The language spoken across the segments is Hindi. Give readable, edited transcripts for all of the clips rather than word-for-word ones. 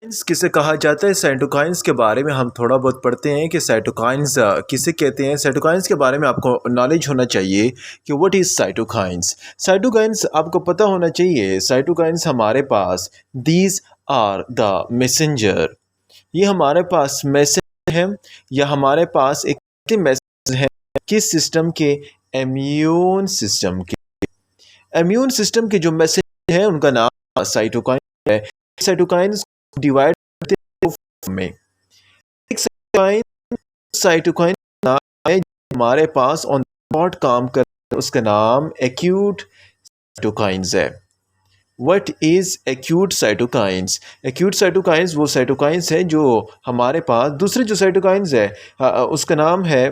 किसे कहा जाता है? साइटोकाइन्स के बारे में हम थोड़ा बहुत पढ़ते हैं कि साइटोकाइन्स किसे कहते हैं। साइटोकाइन्स के बारे में आपको नॉलेज होना चाहिए कि व्हाट इज़ साइटोकाइन्स। साइटोकाइन्स आपको पता होना चाहिए। साइटोकाइन्स हमारे पास दीज आर द मैसेंजर, ये हमारे पास मैसेज है या हमारे पास एक मैसेज है किस सिस्टम के? इम्यून सिस्टम के। इम्यून सिस्टम के जो मैसेज है उनका नाम साइटोकाइन है। साइटोकाइन्स डिवाइड करते हैं दो form में। एक साइटोकाइन नाम है जो हमारे पास ऑन स्पॉट काम करता है, उसका नाम एक्यूट साइटोकाइन्स है। What is acute cytokines? Acute cytokines वो साइटोकाइन्स है जो हमारे पास दूसरे जो साइटोकाइन्स है उसका नाम है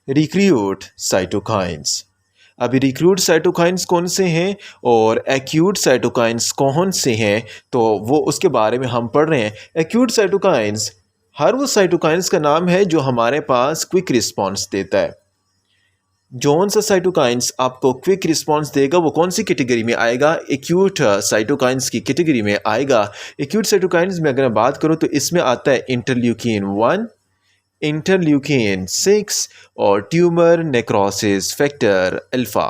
रिक्रूट साइटोकाइन्स। अभी रिक्रूट साइटोकाइन्स कौन से हैं और एक्यूट साइटोकाइन्स कौन से हैं, तो वो उसके बारे में हम पढ़ रहे हैं। एक्यूट साइटोकाइन्स हर वो साइटोकाइन्स का नाम है जो हमारे पास क्विक रिस्पॉन्स देता है। जौन सा साइटोकाइन्स आपको क्विक रिस्पॉन्स देगा वो कौन सी कैटेगरी में आएगा? एक्यूट साइटोकाइन्स की कैटेगरी में आएगा। एक्यूट साइटोकाइन्स में अगर मैं बात करूँ तो इसमें आता है इंटरल्यूकिन 1, इंटरल्यूकिन 6 और ट्यूमर नेक्रोसिस फैक्टर अल्फा।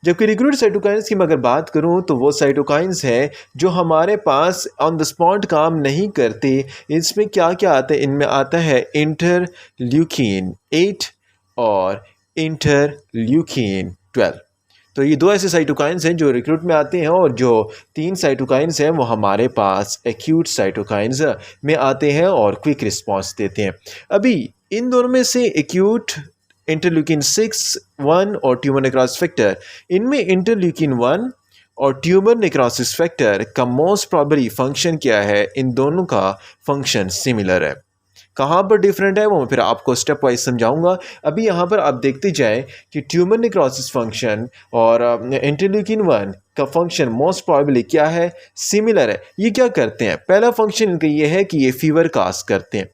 जबकि रिक्रूट साइटोकाइन्स की मैं अगर बात करूं तो वो साइटोकाइन्स हैं जो हमारे पास ऑन द स्पॉट काम नहीं करते। इसमें क्या क्या आता है? इनमें आता है इंटरल्यूकिन 8 और इंटरल्यूकिन 12। तो ये दो ऐसे साइटोकाइन्स हैं जो रिक्रूट में आते हैं और जो 3 साइटोकाइन्स हैं वो हमारे पास एक्यूट साइटोकाइन्स में आते हैं और क्विक रिस्पॉन्स देते हैं। अभी इन दोनों में से एक्यूट इंटरल्यूकिन 6, 1 और ट्यूमर नेक्रोसिस फैक्टर, इनमें इंटरल्यूकिन 1 और ट्यूमर नेक्रोसिस फैक्टर का मोस्ट प्रॉबली फंक्शन क्या है? इन दोनों का फंक्शन सिमिलर है। कहाँ पर डिफरेंट है वो मैं फिर आपको स्टेप वाइज समझाऊंगा। अभी यहाँ पर आप देखते जाएं कि ट्यूमर नेक्रोसिस फंक्शन और इंटरल्यूकिन 1 का फंक्शन मोस्ट प्रॉबली क्या है? सिमिलर है। ये क्या करते हैं? पहला फंक्शन इनका ये है कि ये फीवर काज करते हैं।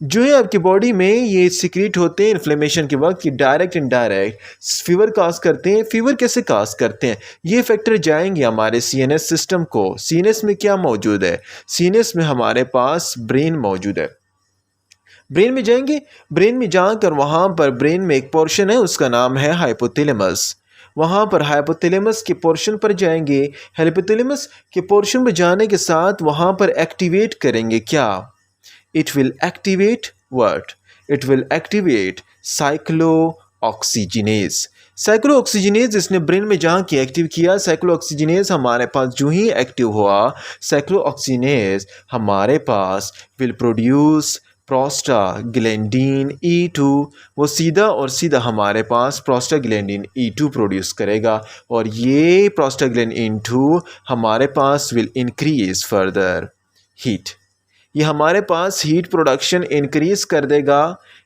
जो है आपकी बॉडी में ये सिक्रीट होते हैं इन्फ्लेमेशन के वक्त, ये डायरेक्ट इनडायरेक्ट फीवर काज करते हैं। फीवर कैसे काज करते हैं? ये फैक्टर जाएंगे हमारे सीएनएस सिस्टम को। सीएनएस में क्या मौजूद है? सीएनएस में हमारे पास ब्रेन मौजूद है। ब्रेन में जाएंगे, ब्रेन में जाकर वहाँ पर ब्रेन में एक पोर्शन है उसका नाम है हाइपोथैलेमस। वहाँ पर हाइपोथैलेमस के पोर्शन पर जाएंगे। हाइपोथैलेमस के पोर्शन पर जाने के साथ वहाँ पर एक्टिवेट करेंगे क्या? It will activate what? It will activate cyclooxygenase. Cyclooxygenase इसने ब्रेन में जहाँ की एक्टिव किया, साइक्लो ऑक्सीजिनेज हमारे पास जो ही एक्टिव हुआ, साइक्लो ऑक्सीजिनेज हमारे पास विल प्रोड्यूस प्रोस्टाग्लैंडिन E2। वो सीधा और सीधा हमारे पास प्रोस्टाग्लैंडिन E2 प्रोड्यूस करेगा और ये प्रोस्टाग्लैंडिन E2 हमारे पास विल इंक्रीज फर्दर हीट। ये हमारे पास हीट प्रोडक्शन इंक्रीज कर देगा।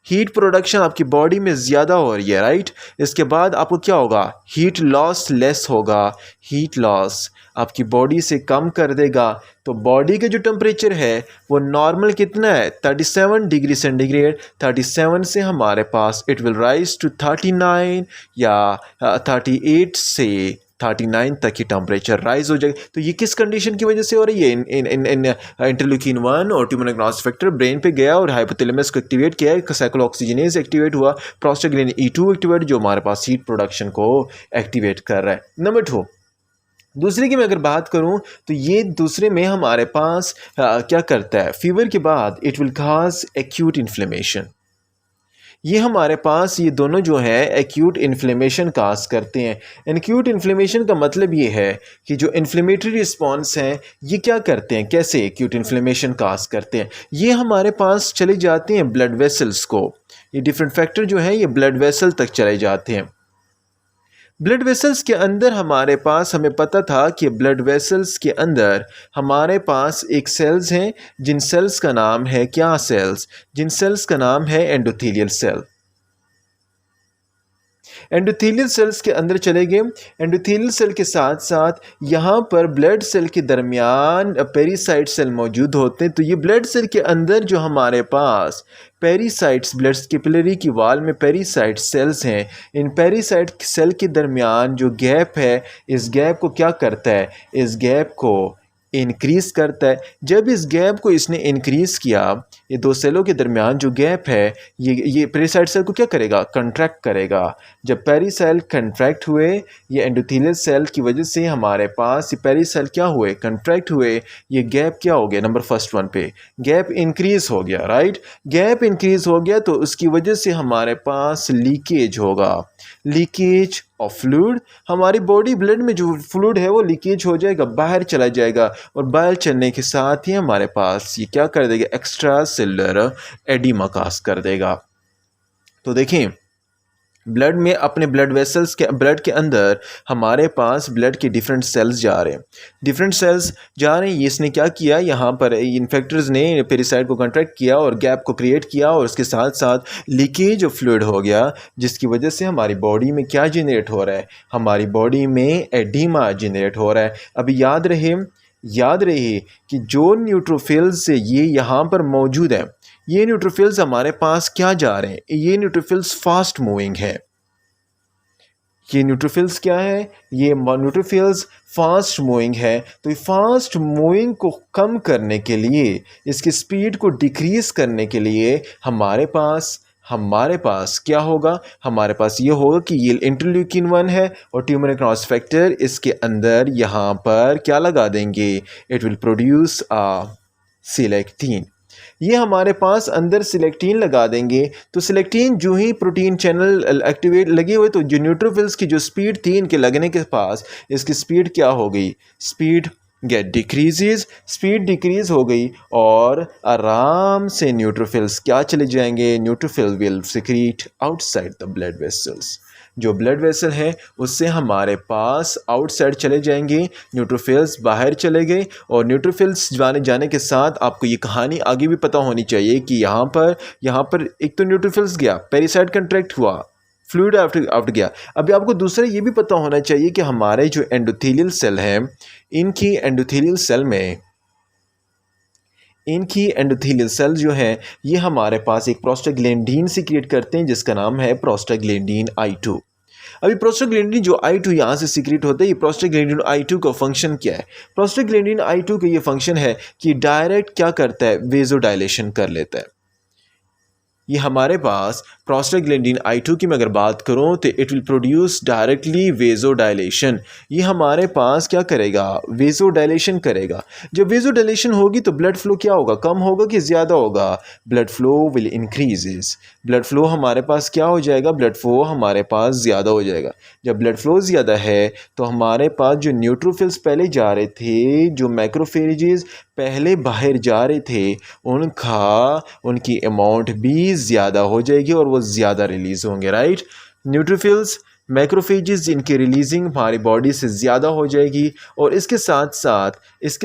हीट प्रोडक्शन आपकी बॉडी में ज़्यादा हो रही है, राइट? इसके बाद आपको क्या होगा? हीट लॉस लेस होगा। हीट लॉस आपकी बॉडी से कम कर देगा। तो बॉडी का जो टेम्परेचर है वो नॉर्मल कितना है? 37 डिग्री सेंटीग्रेड। 37 से हमारे पास इट विल राइज टू 39 या 38 से 39 तक की टेम्परेचर राइज हो जाएगी। तो ये किस कंडीशन की वजह से हो रही है? इन इंटरल्यूकिन 1 और ट्यूमर नेक्रोसिस फैक्टर ब्रेन पे गया और हाइपोथैलेमस को एक्टिवेट किया, साइक्लो ऑक्सीजिनेज एक्टिवेट हुआ, प्रोस्टाग्लैंडिन E2 एक्टिवेट जो हमारे पास हीट प्रोडक्शन को एक्टिवेट कर रहा है। नंबर 2, दूसरे की मैं अगर बात करूं तो ये दूसरे में हमारे पास क्या करता है? फीवर के बाद it will cause acute inflammation. ये हमारे पास ये दोनों जो है एक्यूट इन्फ्लेमेशन काज करते हैं। एक्यूट इन्फ्लेमेशन का मतलब ये है कि जो इन्फ्लेमेटरी रिस्पॉन्स हैं ये क्या करते हैं? कैसे एक्यूट इन्फ्लेमेशन काज करते हैं? ये हमारे पास चले जाते हैं ब्लड वेसल्स को। ये डिफरेंट फैक्टर जो हैं ये ब्लड वेसल तक चले जाते हैं। ब्लड वेसल्स के अंदर हमारे पास, हमें पता था कि ब्लड वेसल्स के अंदर हमारे पास एक सेल्स हैं जिन सेल्स का नाम है क्या सेल्स? जिन सेल्स का नाम है एंडोथेलियल सेल। एंडोथेलियल सेल्स के अंदर चले गए। एंडोथेलियल सेल के साथ साथ यहाँ पर ब्लड सेल के दरमियान पेरीसाइट सेल मौजूद होते हैं। तो ये ब्लड सेल के अंदर जो हमारे पास पेरीसाइट्स, ब्लड कैपिलरी की वाल में पेरीसाइट सेल्स हैं, इन पेरीसाइट सेल के दरमियान जो गैप है, इस गैप को क्या करता है? इस गैप को इंक्रीज करता है। जब इस गैप को इसने इंक्रीज किया, ये दो सेलों के दरमियान जो गैप है ये पेरिसाइड सेल को क्या करेगा, कंट्रैक्ट करेगा। जब पेरिसेल कंट्रैक्ट हुए, ये एंडोथेलियल सेल की वजह से हमारे पास ये पेरिसेल क्या हुए, कंट्रैक्ट हुए, ये गैप क्या हो गया, नंबर फर्स्ट वन पे गैप इंक्रीज हो गया, राइट। गैप इंक्रीज हो गया तो उसकी वजह से हमारे पास लीकेज होगा, लीकेज ऑफ फ्लूइड। हमारी बॉडी ब्लड में जो फ्लूइड है वो लीकेज हो जाएगा, बाहर चला जाएगा, और बाहर चलने के साथ ही हमारे पास ये क्या कर देगा, एक्स्ट्रा सेलुलर एडिमा काज कर देगा। तो देखें, ब्लड में अपने ब्लड वेसल्स के ब्लड के अंदर हमारे पास ब्लड के डिफरेंट सेल्स जा रहे हैं, डिफरेंट सेल्स जा रहे हैं। इसने क्या किया, यहाँ पर इन्फेक्टर्स ने पेरिसाइड को कंट्रैक्ट किया और गैप को क्रिएट किया, और उसके साथ साथ लीकेज ऑफ फ्लूइड हो गया, जिसकी वजह से हमारी बॉडी में क्या जनरेट हो रहा है, हमारी बॉडी में एडिमा जनरेट हो रहा है। अभी याद रहे कि जो न्यूट्रोफिल्स ये यहाँ पर मौजूद है, ये न्यूट्रोफिल्स हमारे पास क्या जा रहे हैं, ये न्यूट्रोफिल्स फास्ट मूविंग है। ये न्यूट्रोफिल्स क्या है, ये न्यूट्रोफिल्स फास्ट मूविंग है। तो फास्ट मूविंग को कम करने के लिए, इसकी स्पीड को डिक्रीज करने के लिए हमारे पास क्या होगा, हमारे पास ये होगा कि ये इंटरल्यूकिन 1 है और ट्यूमर नेक्रोसिस फैक्टर इसके अंदर यहाँ पर क्या लगा देंगे, इट विल प्रोड्यूस सिलेक्टिन। ये हमारे पास अंदर सिलेक्टिन लगा देंगे, तो सिलेक्टिन जो ही प्रोटीन चैनल एक्टिवेट लगे हुए, तो जो न्यूट्रोफिल्स की जो स्पीड थी इनके लगने के पास, इसकी स्पीड क्या हो गई, speed get decreases, speed decrease हो गई, और आराम से न्यूट्रोफिल्स क्या चले जाएंगे, neutrophil will secrete outside the blood vessels. जो ब्लड वेसल है उससे हमारे पास आउटसाइड चले जाएंगे, न्यूट्रोफिल्स बाहर चले गए, और न्यूट्रोफिल्स जाने के साथ आपको ये कहानी आगे भी पता होनी चाहिए कि यहाँ पर एक तो न्यूट्रोफिल्स गया, पेरिसाइड कंट्रैक्ट हुआ, फ्लूइड आउट गया। अभी आपको दूसरा ये भी पता होना चाहिए कि हमारे जो एंडोथेलियल सेल हैं, इनकी एंडोथेलियल सेल जो है, ये हमारे पास एक प्रोस्टाग्लैंडिन सीक्रेट करते हैं जिसका नाम है प्रोस्टाग्लैंडिन I2। अभी प्रोस्टाग्लैंडिन जो I2 यहाँ से सीक्रेट होता है, ये प्रोस्टाग्लैंडिन I2 का फंक्शन क्या है, प्रोस्टाग्लैंडिन I2 का ये फंक्शन है कि डायरेक्ट क्या करता है, वेजोडाइलेशन कर लेता है। ये हमारे पास प्रोस्टाग्लैंडिन I2 की मैं अगर बात करूं तो it will produce directly vasodilation. ये हमारे पास क्या करेगा, वेजोडाइलेशन करेगा। जब वेजोडाइलेशन होगी तो ब्लड फ्लो क्या होगा, कम होगा कि ज़्यादा होगा, blood flow will increases. Blood flow हमारे पास क्या हो जाएगा, ब्लड फ्लो हमारे पास ज़्यादा हो जाएगा। जब ब्लड फ्लो ज़्यादा है तो हमारे पास जो न्यूट्रोफिल्स पहले जा रहे थे, जो मैक्रोफेजेस पहले बाहर जा रहे थे, उनकी अमाउंट भी ज़्यादा हो जाएगी और वो ज़्यादा रिलीज़ होंगे, राइट। न्यूट्रोफिल्स, मैक्रोफेजेस, इनकी रिलीजिंग हमारी बॉडी से ज़्यादा हो जाएगी, और इसके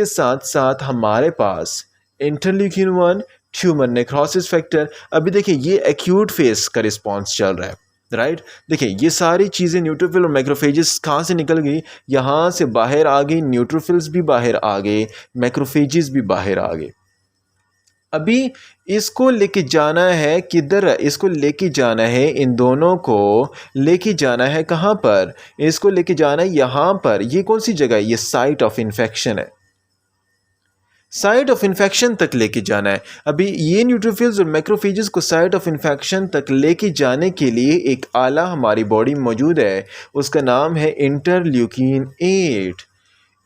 साथ साथ हमारे पास इंटरल्यूकिन 1, ट्यूमर नेक्रोसिस फैक्टर। अभी देखिए ये एक्यूट फेज का रिस्पॉन्स चल रहा है, राइट। देखिए ये सारी चीज़ें न्यूट्रोफिल और मैक्रोफेजेस कहाँ से निकल गई, यहाँ से बाहर आ गई, न्यूट्रोफिल्स भी बाहर आ गए, मैक्रोफेजेस भी बाहर आ गए। अभी इसको लेके जाना है किधर, इसको लेके जाना है, इन दोनों को लेके जाना है कहाँ पर, इसको लेके जाना है यहाँ पर। ये कौन सी जगह है, ये साइट ऑफ इन्फेक्शन है, साइट ऑफ इन्फेक्शन तक लेके जाना है। अभी ये न्यूट्रोफिल्स और मैक्रोफेजेस को साइट ऑफ इन्फेक्शन तक लेके जाने के लिए एक आला हमारी बॉडी में मौजूद है, उसका नाम है इंटरल्यूकिन 8।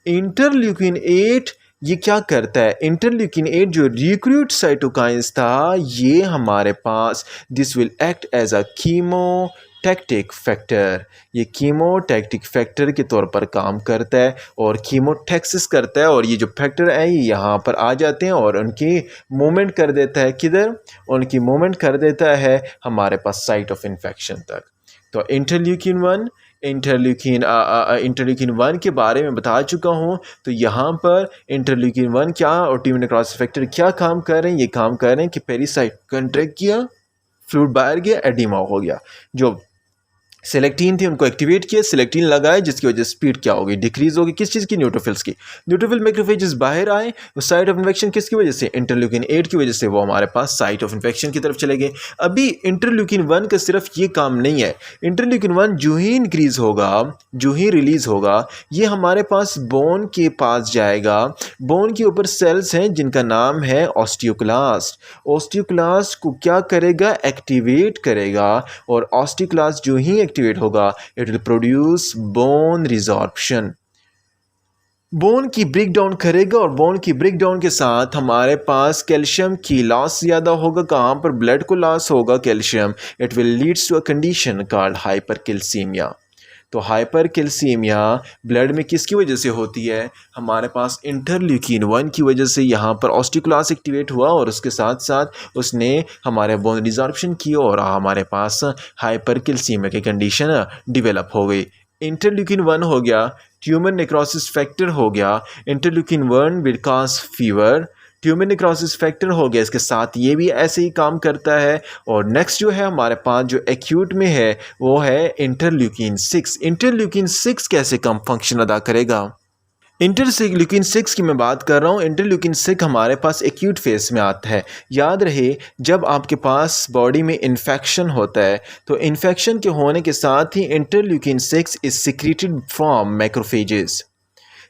इंटरल्यूकिन 8 ये क्या करता है, इंटरल्यूकिन 8 जो रिक्रूट साइटोकाइंस था, ये हमारे पास this will act as a chemotactic factor. ये कीमोटैक्टिक फैक्टर के तौर पर काम करता है और कीमोटैक्सिस करता है, और ये जो फैक्टर है ये यहाँ पर आ जाते हैं और उनकी मूवमेंट कर देता है, किधर, उनकी मूवमेंट कर देता है हमारे पास साइट ऑफ इन्फेक्शन तक। तो इंटरल्यूकिन 1 के बारे में बता चुका हूँ। तो यहाँ पर इंटरल्यूकिन 1 क्या और ट्यूमर नेक्रोसिस फैक्टर क्या काम कर रहे हैं, ये काम कर रहे हैं कि पेरिसाइट कंट्रैक्ट किया, फ्लूइड बाहर गया, एडिमा हो गया। जो सेलेक्टिन थी उनको एक्टिवेट किया, सेलेक्टिन लगाए जिसकी वजह से स्पीड क्या होगी, डिक्रीज होगी। किस चीज़ की? न्यूट्रोफिल्स की। न्यूट्रोफिल मैक्रोफेजेस बाहर आए, साइट ऑफ इन्फेक्शन किसकी वजह से? इंटरल्यूकिन 8 की वजह से वो हमारे पास साइट ऑफ इन्फेक्शन की तरफ चले गए। अभी इंटरल्यूकिन 1 का सिर्फ ये काम नहीं है, इंटरल्यूकिन 1 जो ही इंक्रीज होगा, जो ही रिलीज होगा, ये हमारे पास बोन के पास जाएगा। बोन के ऊपर सेल्स हैं जिनका नाम है ऑस्टियोक्लास्ट। ऑस्टियोक्लास्ट को क्या करेगा? एक्टिवेट करेगा, और ऑस्टियोक्लास्ट जो ही एक्टिवेट होगा, it will produce bone resorption. Bone की ब्रेक डाउन करेगा, और बोन की ब्रेक डाउन के साथ हमारे पास कैल्शियम की लॉस ज़्यादा होगा। कहाँ पर? ब्लड को लॉस होगा calcium. It will leads to a condition called hypercalcaemia. तो हाइपरकैल्सीमिया ब्लड में किसकी वजह से होती है? हमारे पास इंटरल्यूकिन 1 की वजह से यहाँ पर ऑस्टियोक्लास्ट एक्टिवेट हुआ, और उसके साथ साथ उसने हमारे बोन रिजॉर्प्शन की, और हमारे पास हाइपरकैल्सीमिया की कंडीशन डिवेलप हो गई। इंटरल्यूकिन 1 हो गया, ट्यूमर नेक्रोसिस फैक्टर हो गया। Interleukin 1 will cause fever, tumour necrosis factor हो गया, इसके साथ ये भी ऐसे ही काम करता है। और नेक्स्ट जो है हमारे पास जो एक्यूट में है वो है इंटरल्यूकिन 6। इंटरल्यूकिन 6 कैसे कम फंक्शन अदा करेगा? इंटरल्यूकिन 6 की मैं बात कर रहा हूँ। इंटरल्यूकिन 6 हमारे पास एक्यूट फेस में आता है। याद रहे, जब आपके पास बॉडी में इन्फेक्शन होता है तो इन्फेक्शन के होने के साथ ही interleukin 6 is secreted from macrophages.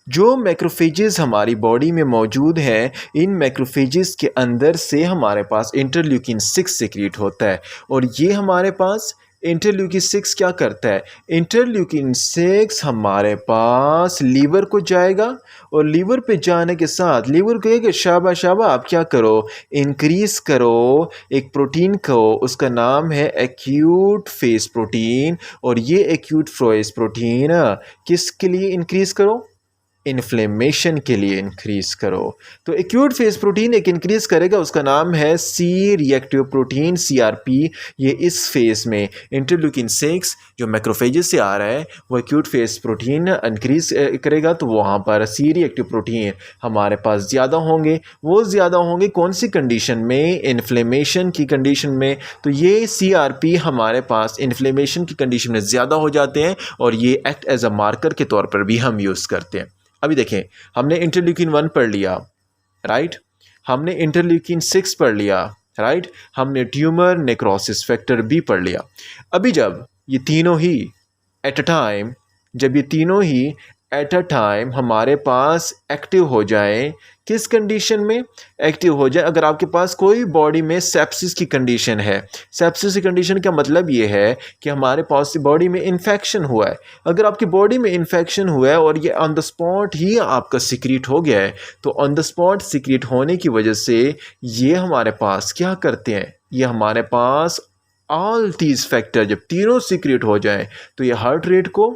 जो मैक्रोफेजेस हमारी बॉडी में मौजूद हैं, इन मैक्रोफेजेस के अंदर से हमारे पास इंटरल्यूकिन 6 सिक्रेट होता है। और ये हमारे पास इंटरल्यूकिन 6 क्या करता है? इंटरल्यूकिन 6 हमारे पास लीवर को जाएगा, और लीवर पे जाने के साथ लीवर कहेगा शाबा शाबा आप क्या करो? इंक्रीज करो एक प्रोटीन को, उसका नाम है एक्यूट फेस प्रोटीन। और ये एक्यूट फेस प्रोटीन किसके लिए इंक्रीज करो? इन्फ्लेमेशन के लिए इंक्रीज करो। तो एक्यूट फेस प्रोटीन एक इंक्रीज करेगा, उसका नाम है सी रिएक्टिव प्रोटीन, CRP। ये इस फेस में इंटरल्यूकिन 6 जो मैक्रोफेजेस से आ रहा है वो एक्यूट फेस प्रोटीन इंक्रीज करेगा, तो वहाँ पर सी रिएक्टिव प्रोटीन हमारे पास ज़्यादा होंगे। वो ज़्यादा होंगे कौन सी कंडीशन में? इन्फ्लेमेशन की कंडीशन में। तो ये CRP हमारे पास इन्फ्लेमेशन की कंडीशन में ज़्यादा हो जाते हैं, और ये एक्ट एज अ मार्कर के तौर पर भी हम यूज़ करते हैं। अभी देखें, हमने इंटरल्यूकिन 1 पढ़ लिया, राइट, हमने इंटरल्यूकिन 6 पढ़ लिया, राइट, हमने ट्यूमर नेक्रोसिस फैक्टर भी पढ़ लिया। अभी जब ये तीनों ही एट अ टाइम, जब ये तीनों ही एट अ टाइम हमारे पास एक्टिव हो जाए, किस कंडीशन में एक्टिव हो जाए? अगर आपके पास कोई बॉडी में सेप्सिस की कंडीशन है, सेप्सिस की कंडीशन का मतलब ये है कि हमारे पास बॉडी में इन्फेक्शन हुआ है। अगर आपकी बॉडी में इन्फेक्शन हुआ है और ये ऑन द स्पॉट ही आपका सिक्रीट हो गया है, तो ऑन द स्पॉट सिक्रीट होने की वजह से ये हमारे पास क्या करते हैं? ये हमारे पास ऑल दीज फैक्टर जब तीनों सिक्रीट हो जाए तो ये हार्ट रेट को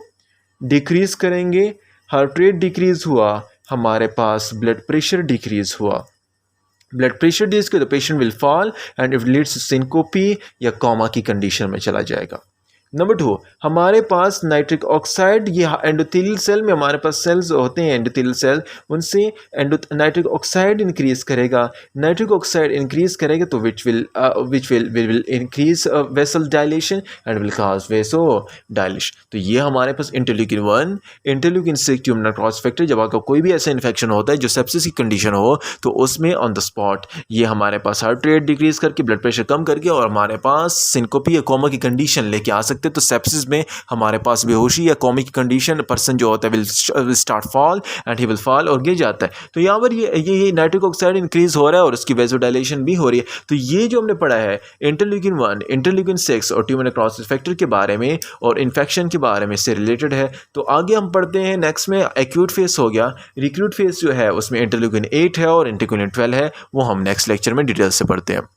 डिक्रीज करेंगे। हार्ट रेट डिक्रीज हुआ, हमारे पास ब्लड प्रेशर डिक्रीज हुआ। ब्लड प्रेशर डिक्रीज के तो patient will fall and it leads to syncope या कोमा की कंडीशन में चला जाएगा। नंबर 2, हमारे पास नाइट्रिक ऑक्साइड, ये एंडोथेलियल सेल में हमारे पास सेल्स होते हैं एंडोथेलियल सेल, उनसे नाइट्रिक ऑक्साइड इंक्रीज करेगा। नाइट्रिक ऑक्साइड इंक्रीज करेगा तो which will increase vessel dilation and will cause vasodilation. तो ये हमारे पास interleukin 1, interleukin 6 tumour necrosis factor, जब आपका कोई भी ऐसा इन्फेक्शन होता है जो सेप्सिस की कंडीशन हो, तो उसमें ऑन द स्पॉट ये हमारे पास हार्ट रेट डिक्रीज करके, ब्लड प्रेशर कम करके, और हमारे पास सिंकोपी या कोमा की कंडीशन लेके आ सकते। तो सेप्सिस में हमारे पास बेहोशी या कोमा की कंडीशन, पर्सन जो होता है will start fall and he will fall और गिर जाता है। तो यहाँ पर ये नाइट्रिक ऑक्साइड इंक्रीज हो रहा है और उसकी वेसोडाइलेशन भी हो रही है। तो ये जो हमने पढ़ा है इंटरल्यूकिन 1, इंटरल्यूकिन 6 और ट्यूमर नेक्रोसिस फैक्टर के बारे में और इन्फेक्शन के बारे में से रिलेटेड है। तो आगे हम पढ़ते हैं नेक्स्ट में एक्यूट फेस हो गया। रिक्रूट फेस जो है उसमें इंटरल्यूकिन 8 है और इंटरल्यूकिन 12 है, वो हम नेक्स्ट लेक्चर में डिटेल से पढ़ते हैं।